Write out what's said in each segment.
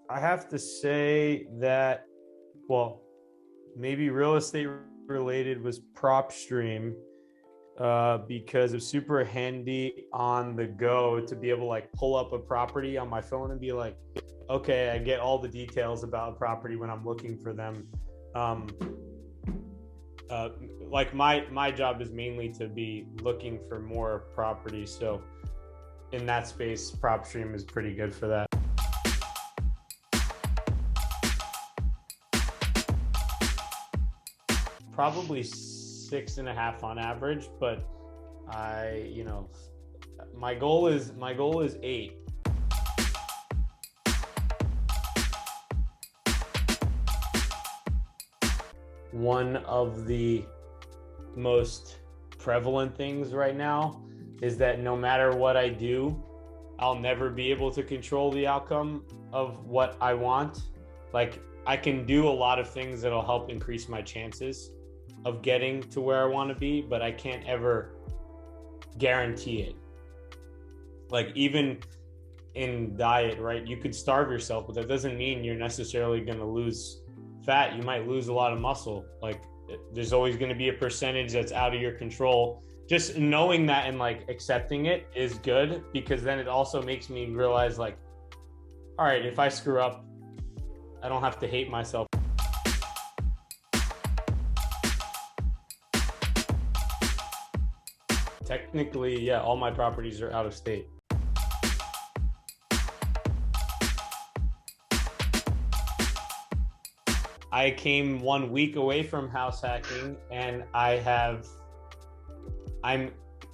I have to say that, well, maybe real estate related was PropStream, because it's super handy on the go to be able to like pull up a property on my phone and be like, okay, I get all the details about a property when I'm looking for them. Um, like my job is mainly to be looking for more properties. So in that space, PropStream is pretty good for that. Probably 6.5 on average, but my goal is 8. One of the most prevalent things right now is that no matter what I do, I'll never be able to control the outcome of what I want. Like, I can do a lot of things that'll help increase my chances of getting to where I want to be, but I can't ever guarantee it. Like, even in diet, right? You could starve yourself, but that doesn't mean you're necessarily going to lose fat. You might lose a lot of muscle. Like, there's always going to be a percentage that's out of your control. Just knowing that and like accepting it is good, because then it also makes me realize, like, all right, if I screw up, I don't have to hate myself. Technically, yeah, all my properties are out of state. I came 1 week away from house hacking, and I'm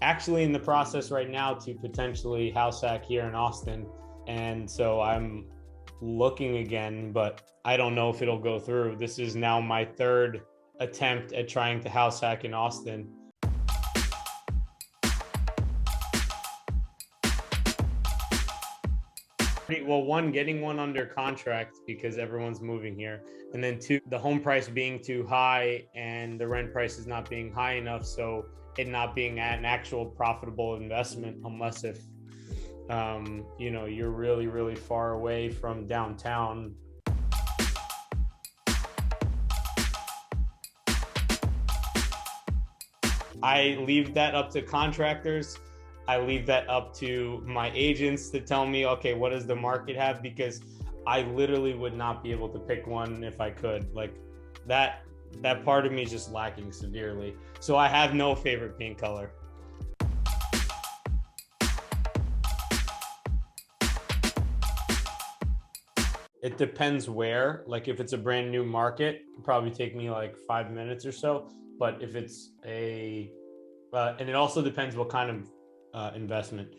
actually in the process right now to potentially house hack here in Austin. And so I'm looking again, but I don't know if it'll go through. This is now my third attempt at trying to house hack in Austin. Well, one, getting one under contract because everyone's moving here. And then two, the home price being too high and the rent price is not being high enough. So it not being an actual profitable investment, unless if, you're really, really far away from downtown. I leave that up to contractors. I leave that up to my agents to tell me, okay, what does the market have? Because I literally would not be able to pick one if I could. Like, that part of me is just lacking severely. So I have no favorite paint color. It depends where. Like, if it's a brand new market, it'll probably take me like 5 minutes or so. But if it's and it also depends what kind of investment.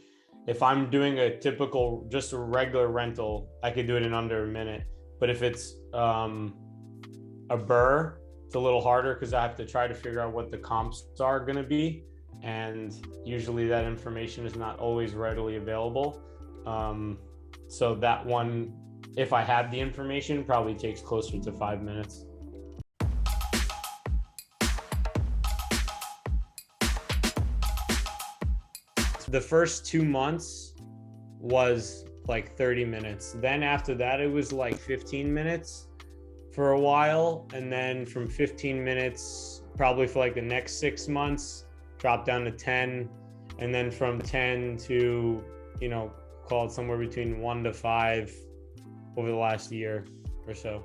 If I'm doing a typical, just a regular rental, I could do it in under a minute. But if it's a burr, it's a little harder because I have to try to figure out what the comps are going to be. And usually that information is not always readily available. So that one, if I have the information, probably takes closer to 5 minutes. The first 2 months was like 30 minutes. Then after that, it was like 15 minutes for a while. And then from 15 minutes, probably for like the next 6 months, dropped down to 10. And then from 10 to, call it somewhere between 1 to 5 over the last year or so.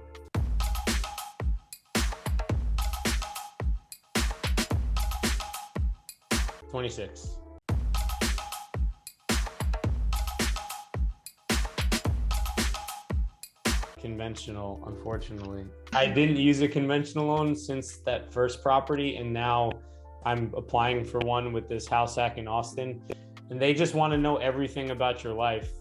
$26. Conventional, unfortunately. I didn't use a conventional loan since that first property, and now I'm applying for one with this house hack in Austin, and they just want to know everything about your life.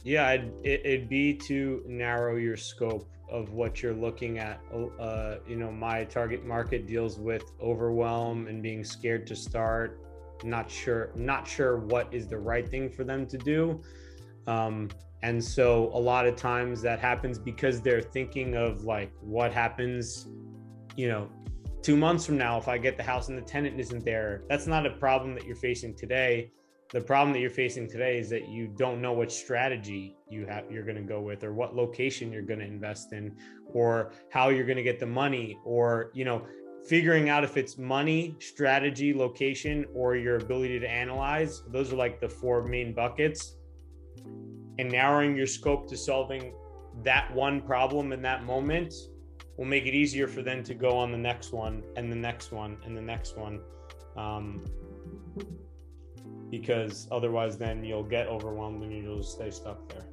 Yeah, it'd be to narrow your scope of what you're looking at. My target market deals with overwhelm and being scared to start, not sure what is the right thing for them to do. And so a lot of times that happens because they're thinking of like what happens, 2 months from now, if I get the house and the tenant isn't there, that's not a problem that you're facing today. The problem that you're facing today is that you don't know what strategy you're going to go with, or what location you're going to invest in, or how you're going to get the money, or, figuring out if it's money, strategy, location, or your ability to analyze. Those are like the 4 main buckets. And narrowing your scope to solving that one problem in that moment will make it easier for them to go on the next one and the next one and the next one. Because otherwise then you'll get overwhelmed and you'll just stay stuck there.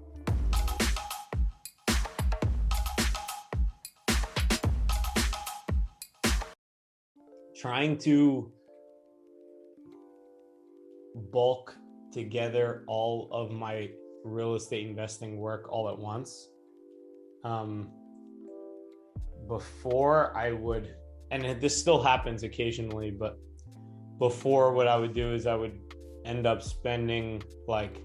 Trying to bulk together all of my real estate investing work all at once. Before I would, and this still happens occasionally, but before, what I would do is I would end up spending, like,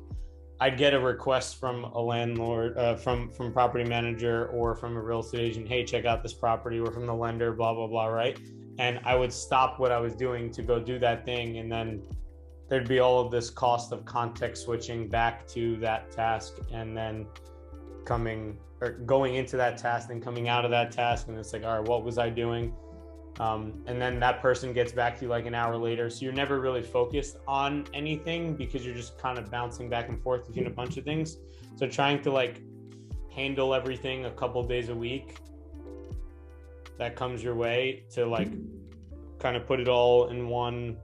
I'd get a request from a landlord, from property manager, or from a real estate agent, hey, check out this property, or from the lender, blah, blah, blah, right? And I would stop what I was doing to go do that thing. And then there'd be all of this cost of context switching back to that task, and then going into that task and coming out of that task. And it's like, all right, what was I doing? And then that person gets back to you like an hour later. So you're never really focused on anything because you're just kind of bouncing back and forth between a bunch of things. So trying to like handle everything a couple days a week that comes your way, to like kind of put it all in one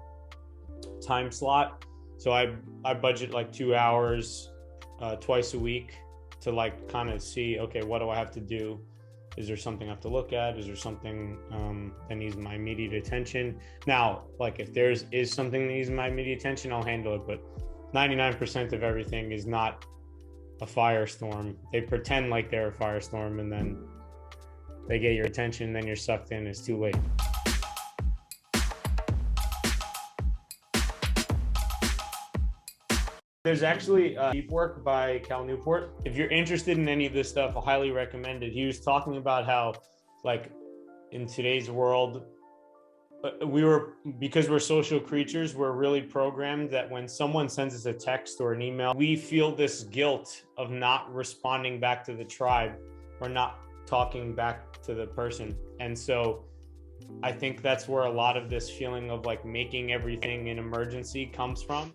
time slot. So I budget like 2 hours twice a week to like kind of see, okay, what do I have to do? Is there something I have to look at? Is there something that needs my immediate attention? Now, like if is something that needs my immediate attention, I'll handle it. But 99% of everything is not a firestorm. They pretend like they're a firestorm, and then they get your attention, then you're sucked in. It's too late. There's actually deep work by Cal Newport. If you're interested in any of this stuff, I highly recommend it. He was talking about how, like, in today's world, because we're social creatures, we're really programmed that when someone sends us a text or an email, we feel this guilt of not responding back to the tribe or not talking back to the person. And so I think that's where a lot of this feeling of like making everything an emergency comes from.